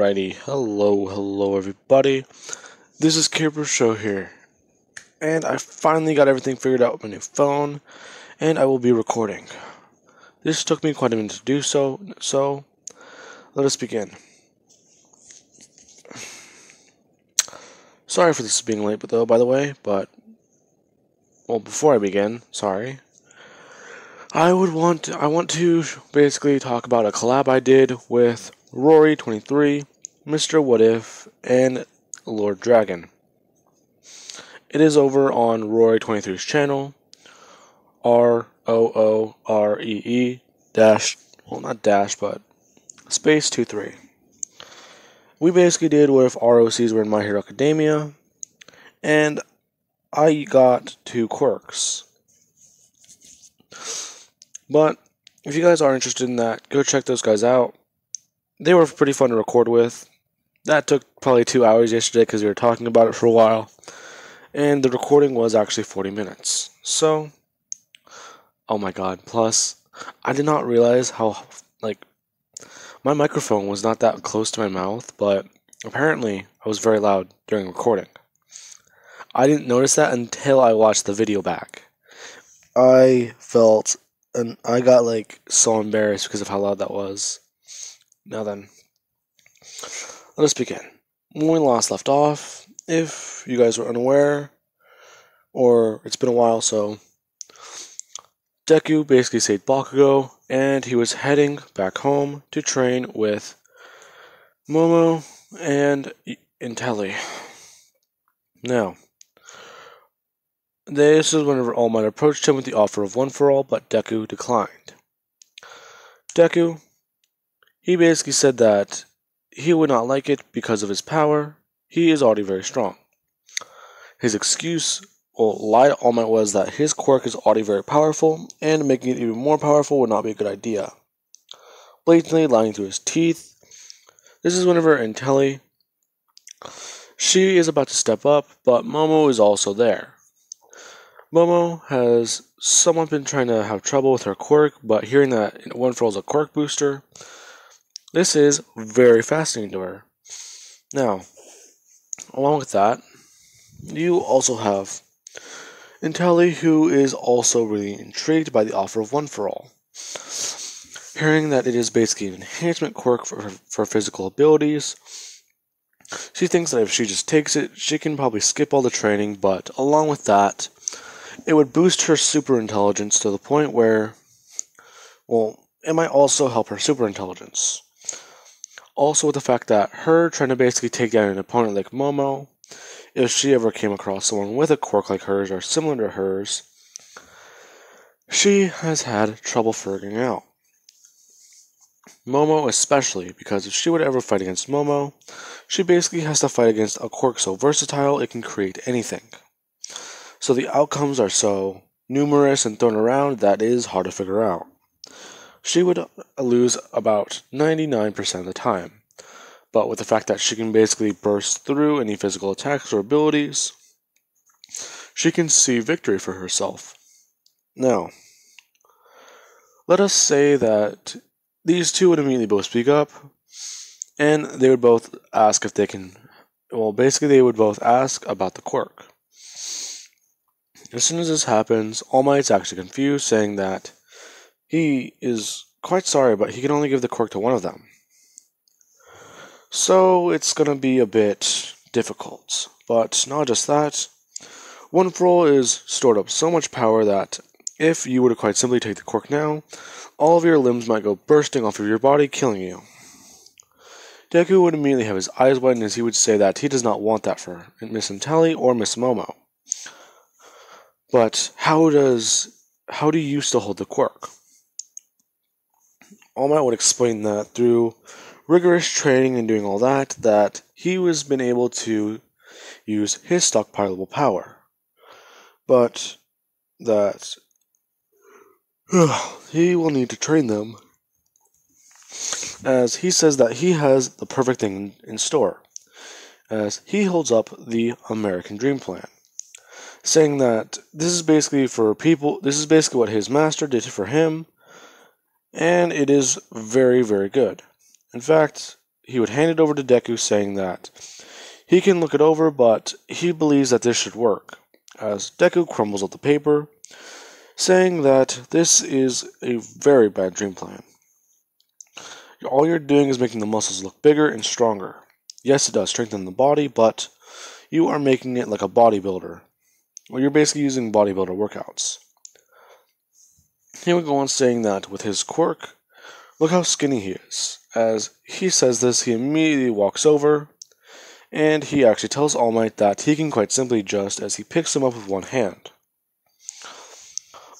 Alrighty, hello everybody. This is Caper Show here, and I finally got everything figured out with my new phone, and I will be recording. This took me quite a minute to do so let us begin. Sorry for this being late, by the way, before I begin, sorry. I want to basically talk about a collab I did with Rory23, Mr. What If, and Lord Dragon. It is over on Rory23's channel, ROOREE space 23. We basically did what if ROCs were in My Hero Academia, and I got 2 quirks. But if you guys are interested in that, go check those guys out. They were pretty fun to record with. That took probably 2 hours yesterday because we were talking about it for a while. And the recording was actually 40 minutes. So, oh my god. Plus, I did not realize how, my microphone was not that close to my mouth, but apparently I was very loud during recording. I didn't notice that until I watched the video back. I got so embarrassed because of how loud that was. Now then, let us begin. When we left off, if you guys were unaware, or it's been a while, so Deku basically saved Bakugo, and he was heading back home to train with Momo and Intelli. Now, this is whenever All Might approached him with the offer of One For All, but Deku declined. Deku, he basically said that he would not like it because of his power. He is already very strong. His lie to All Might was that his quirk is already very powerful, and making it even more powerful would not be a good idea. Blatantly lying through his teeth. This is whenever Intelli, she is about to step up, but Momo is also there. Momo has somewhat been trying to have trouble with her quirk, but hearing that One For All is a quirk booster, this is very fascinating to her. Now, along with that, you also have Intelli, who is also really intrigued by the offer of One For All. Hearing that it is basically an enhancement quirk for physical abilities, she thinks that if she just takes it, she can probably skip all the training, but along with that, it would boost her super intelligence to the point where, it might also help her super intelligence. Also with the fact that her trying to basically take down an opponent like Momo, if she ever came across someone with a quirk like hers or similar to hers, she has had trouble figuring out. Momo especially, because if she would ever fight against Momo, she basically has to fight against a quirk so versatile it can create anything. So the outcomes are so numerous and thrown around that it is hard to figure out. She would lose about 99% of the time, but with the fact that she can basically burst through any physical attacks or abilities, she can see victory for herself. Now, let us say that these two would immediately both speak up, and they would both ask if they can, they would both ask about the quirk. As soon as this happens, All Might's actually confused, saying that he is quite sorry, but he can only give the quirk to one of them. So it's going to be a bit difficult. But not just that, One For All is stored up so much power that if you were to quite simply take the quirk now, all of your limbs might go bursting off of your body, killing you. Deku would immediately have his eyes widen as he would say that he does not want that for Miss Intelli or Miss Momo. But how do you still hold the quirk? All Might would explain that through rigorous training and doing all that he has been able to use his stockpilable power. But that he will need to train them, as he says that he has the perfect thing in store, as he holds up the American Dream Plan, saying that this is basically what his master did for him, and it is very, very good. In fact, he would hand it over to Deku, saying that he can look it over, but he believes that this should work, as Deku crumbles up the paper, saying that this is a very bad dream plan. All you're doing is making the muscles look bigger and stronger. Yes, it does strengthen the body, but you are making it like a bodybuilder. Well, you're basically using bodybuilder workouts. He would go on saying that with his quirk, look how skinny he is. As he says this, he immediately walks over, and he actually tells All Might that he can quite simply adjust as he picks him up with one hand.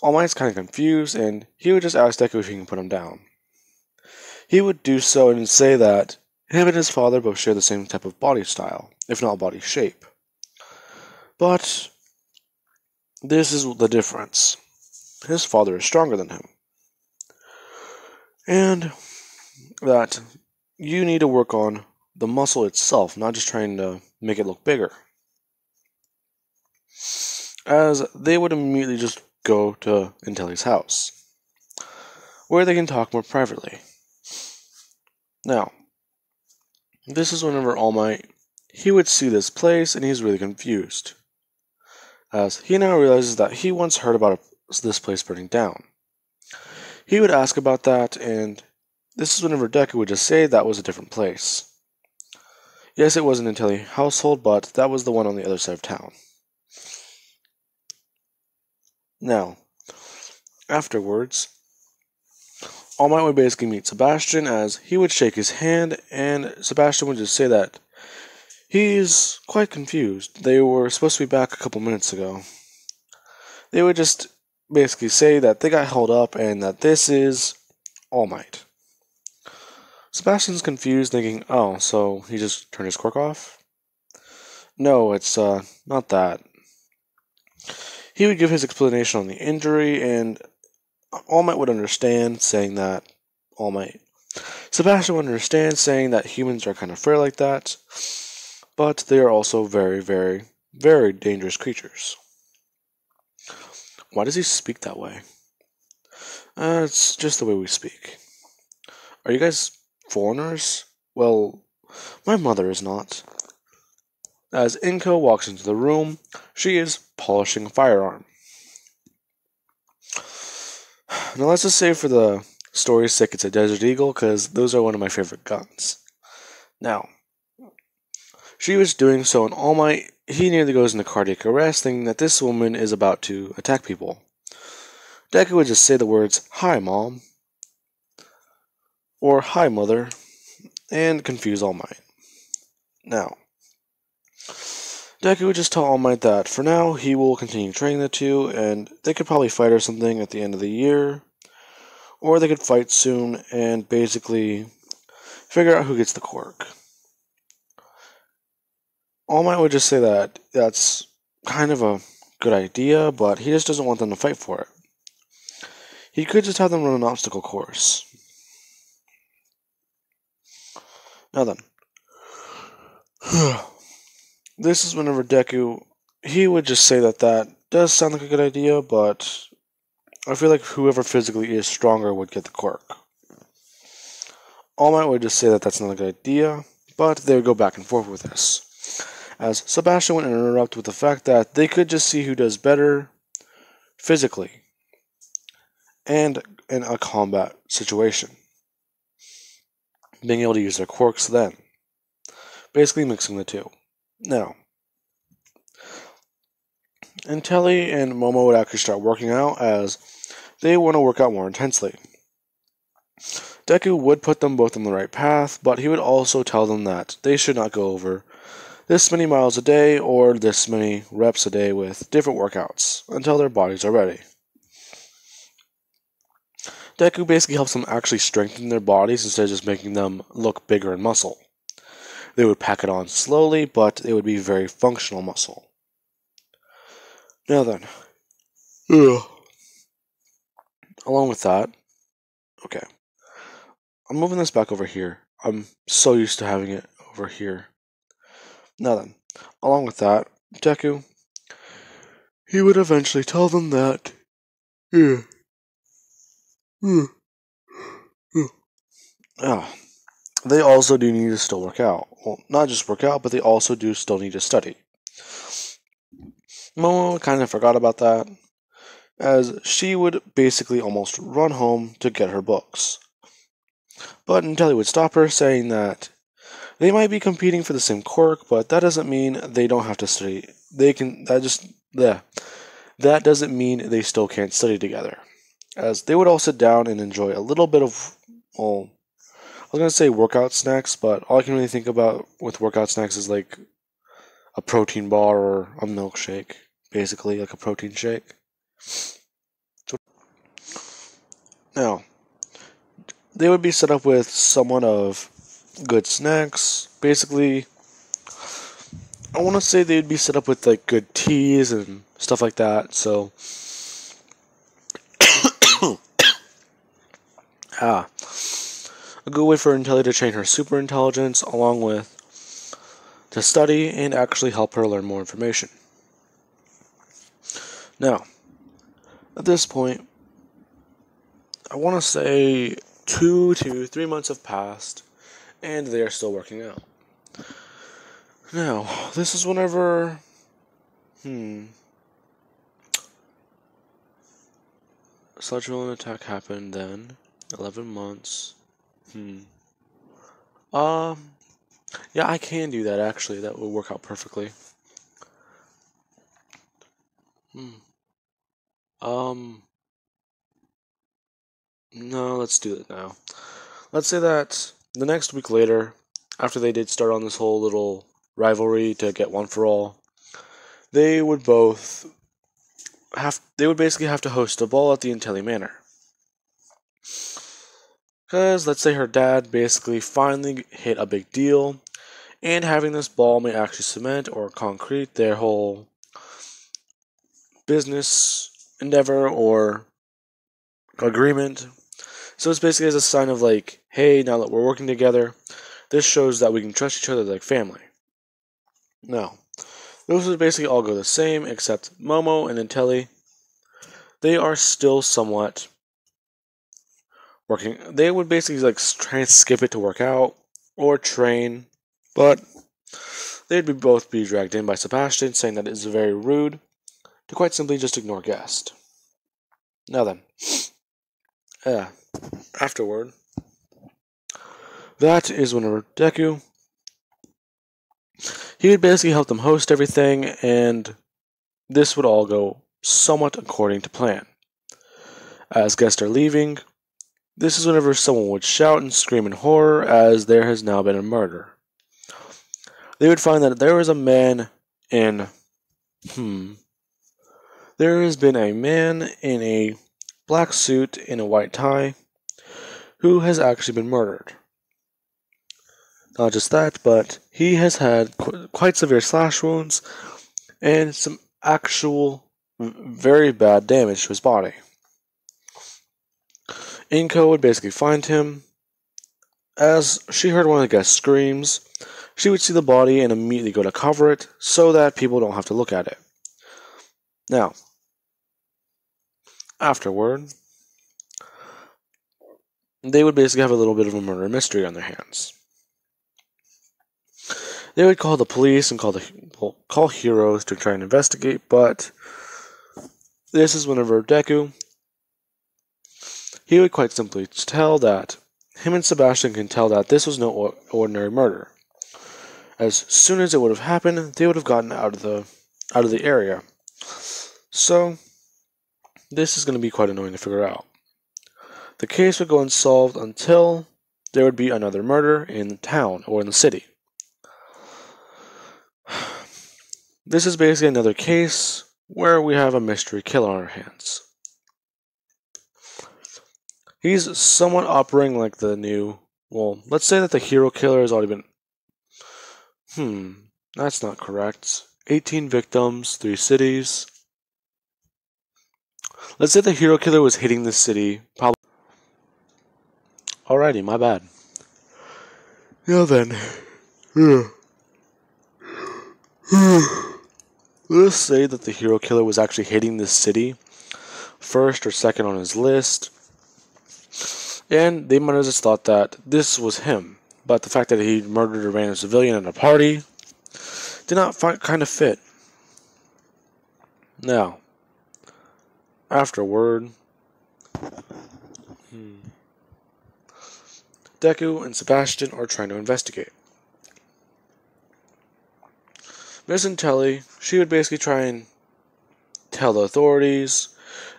All Might's kind of confused, and he would just ask Deku if he can put him down. He would do so and say that him and his father both share the same type of body style, if not body shape. But this is the difference. His father is stronger than him. And that you need to work on the muscle itself, not just trying to make it look bigger. As they would immediately just go to Intelli's house, where they can talk more privately. Now, this is whenever All Might, he would see this place and he's really confused, as he now realizes that he once heard about this place burning down. He would ask about that, and this is whenever Deku would just say that was a different place. Yes, it was an Intelli household, but that was the one on the other side of town. Now, afterwards, All Might would basically meet Sebastain, as he would shake his hand, and Sebastain would just say that he's quite confused. They were supposed to be back a couple minutes ago. They would just basically say that they got held up and that this is All Might. Sebastian's confused, thinking, oh, so he just turned his quirk off? No, it's not that. He would give his explanation on the injury, and All Might would understand, saying that Sebastian would understand, saying that humans are kind of frail like that, but they are also very, very, very dangerous creatures. Why does he speak that way? It's just the way we speak. Are you guys foreigners? Well, my mother is not. As Inko walks into the room, she is polishing a firearm. Now let's just say for the story's sake it's a Desert Eagle, because those are one of my favorite guns. Now, she was doing so, and All Might, he nearly goes into cardiac arrest, thinking that this woman is about to attack people. Deku would just say the words, "Hi, Mom," or "Hi, Mother," and confuse All Might. Now, Deku would just tell All Might that for now he will continue training the two, and they could probably fight or something at the end of the year, or they could fight soon and basically figure out who gets the quirk. All Might would just say that that's kind of a good idea, but he just doesn't want them to fight for it. He could just have them run an obstacle course. Now then. This is whenever Deku, he would just say that that does sound like a good idea, but I feel like whoever physically is stronger would get the quirk. All Might would just say that that's not a good idea, but they would go back and forth with this, as Sebastian would interrupt with the fact that they could just see who does better physically and in a combat situation, being able to use their quirks then, basically mixing the two. Now, Intelli and Momo would actually start working out, as they want to work out more intensely. Deku would put them both on the right path, but he would also tell them that they should not go over this many miles a day or this many reps a day with different workouts until their bodies are ready. Deku basically helps them actually strengthen their bodies instead of just making them look bigger in muscle. They would pack it on slowly, but it would be very functional muscle. Now then, along with that, okay, I'm moving this back over here. I'm so used to having it over here. Now then, along with that, Deku, he would eventually tell them that, they also do need to still work out. Well, not just work out, but they also do still need to study. Momo kind of forgot about that, as she would basically almost run home to get her books. But Intelli would stop her, saying that they might be competing for the same quirk, but that doesn't mean they don't have to study. That doesn't mean they still can't study together, as they would all sit down and enjoy a little bit of, well, I was gonna say workout snacks, but all I can really think about with workout snacks is like a protein bar or a milkshake, basically like a protein shake. Now, they would be set up with somewhat of good snacks. Basically, I want to say they'd be set up with like good teas and stuff like that. So, a good way for Intelli to train her super intelligence, along with to study and actually help her learn more information. Now, at this point, I want to say 2 to 3 months have passed, and they are still working out. Now, this is whenever, such an attack happened then, 11 months, yeah, I can do that actually, that will work out perfectly. No, let's do it now. Let's say that the next week later, after they did start on this whole little rivalry to get one for all, they would basically have to host a ball at the Intelli Manor. Because let's say her dad basically finally hit a big deal, and having this ball may actually cement or concrete their whole business endeavor or agreement. So it's basically as a sign of like, hey, now that we're working together, this shows that we can trust each other like family. Now, those would basically all go the same, except Momo and Intelli, they are still somewhat working. They would basically like try and skip it to work out or train, but they'd both be dragged in by Sebastain, saying that it is very rude to quite simply just ignore guests. Now then, afterward, that is whenever Deku, he would basically help them host everything, and this would all go somewhat according to plan. As guests are leaving, this is whenever someone would shout and scream in horror as there has now been a murder. They would find that there is a man in, there has been a man in a black suit and a white tie who has actually been murdered. Not just that, but he has had quite severe slash wounds and some actual very bad damage to his body. Inko would basically find him. As she heard one of the guests' screams, she would see the body and immediately go to cover it so that people don't have to look at it. Now, afterward, they would basically have a little bit of a murder mystery on their hands. They would call the police and call heroes to try and investigate, but this is whenever Deku, he would quite simply tell that him and Sebastain can tell that this was no ordinary murder. As soon as it would have happened, they would have gotten out of the area. So, this is going to be quite annoying to figure out. The case would go unsolved until there would be another murder in the town or in the city. This is basically another case where we have a mystery killer on our hands. He's somewhat operating like the new, well, let's say that the hero killer has already been, that's not correct. 18 victims, 3 cities. Let's say the hero killer was hitting the city, probably. Alrighty, my bad. Now then, let's say that the hero killer was actually hitting this city, first or second on his list, and they might have just thought that this was him. but the fact that he murdered a random civilian at a party did not kind of fit. Now, afterward, Deku and Sebastain are trying to investigate. Miss Intelli, she would basically try and tell the authorities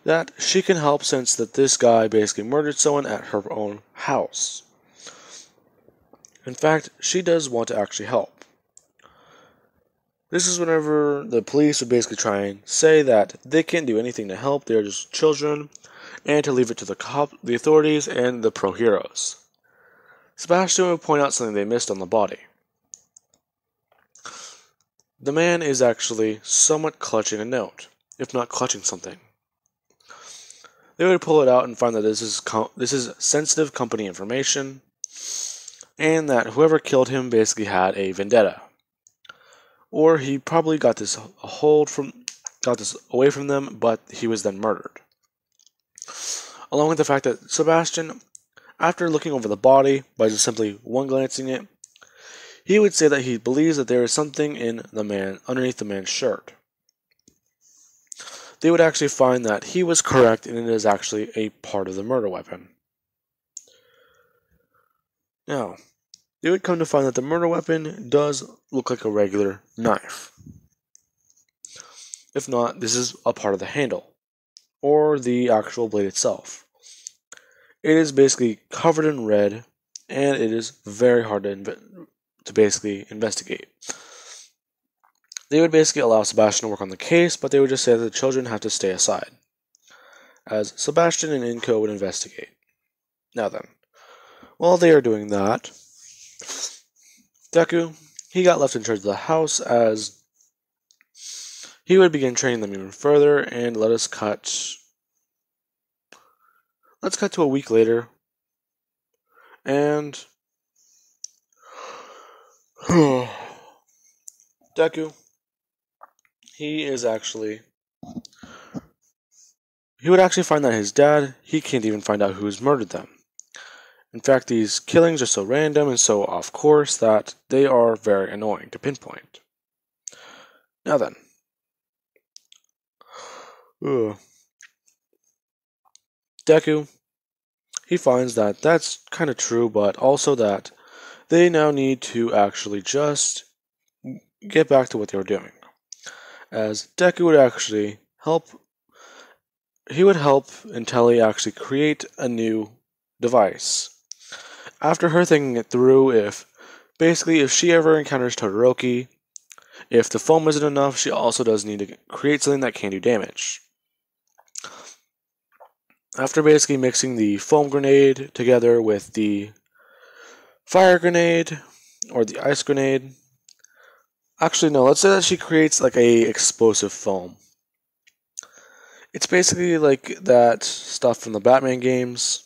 that she can help since that this guy basically murdered someone at her own house. In fact, she does want to actually help. This is whenever the police would basically try and say that they can't do anything to help, they're just children, and to leave it to the authorities and the pro-heroes. Sebastain would point out something they missed on the body. The man is actually somewhat clutching a note, if not clutching something. They would pull it out and find that this is sensitive company information, and that whoever killed him basically had a vendetta. Or he probably got this away from them, but he was then murdered. Along with the fact that Sebastain, after looking over the body by just simply one glancing it, he would say that he believes that there is something underneath the man's shirt. They would actually find that he was correct and it is actually a part of the murder weapon. Now, they would come to find that the murder weapon does look like a regular knife. If not, this is a part of the handle, or the actual blade itself. It is basically covered in red, and it is very hard to basically investigate. They would basically allow Sebastain to work on the case, but they would just say that the children have to stay aside, as Sebastain and Inko would investigate. Now then, while they are doing that, Deku, he got left in charge of the house as he would begin training them even further, and let's cut to a week later, and Deku, he would actually find that his dad, he can't even find out who's murdered them. In fact, these killings are so random and so off course that they are very annoying to pinpoint. Now then. Deku, he finds that that's kind of true, but also that they now need to actually just get back to what they were doing. As Deku would actually help, he would help Intelli actually create a new device. After her thinking it through, if she ever encounters Todoroki, if the foam isn't enough, she also does need to create something that can do damage. After basically mixing the foam grenade together with the fire grenade, or the ice grenade, actually no, let's say that she creates like a explosive foam. It's basically like that stuff from the Batman games,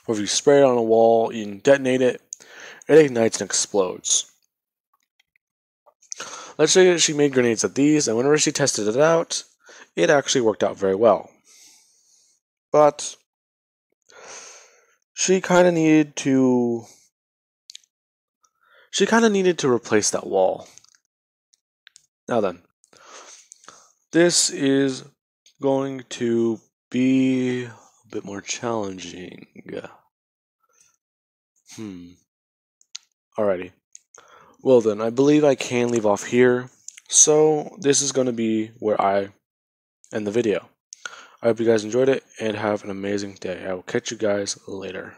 where if you spray it on a wall, you can detonate it, it ignites and explodes. Let's say that she made grenades of these, and whenever she tested it out, it actually worked out very well. But she kind of needed to replace that wall. Now then, this is going to be a bit more challenging. Alrighty. Well then, I believe I can leave off here. So this is going to be where I end the video. I hope you guys enjoyed it and have an amazing day. I will catch you guys later.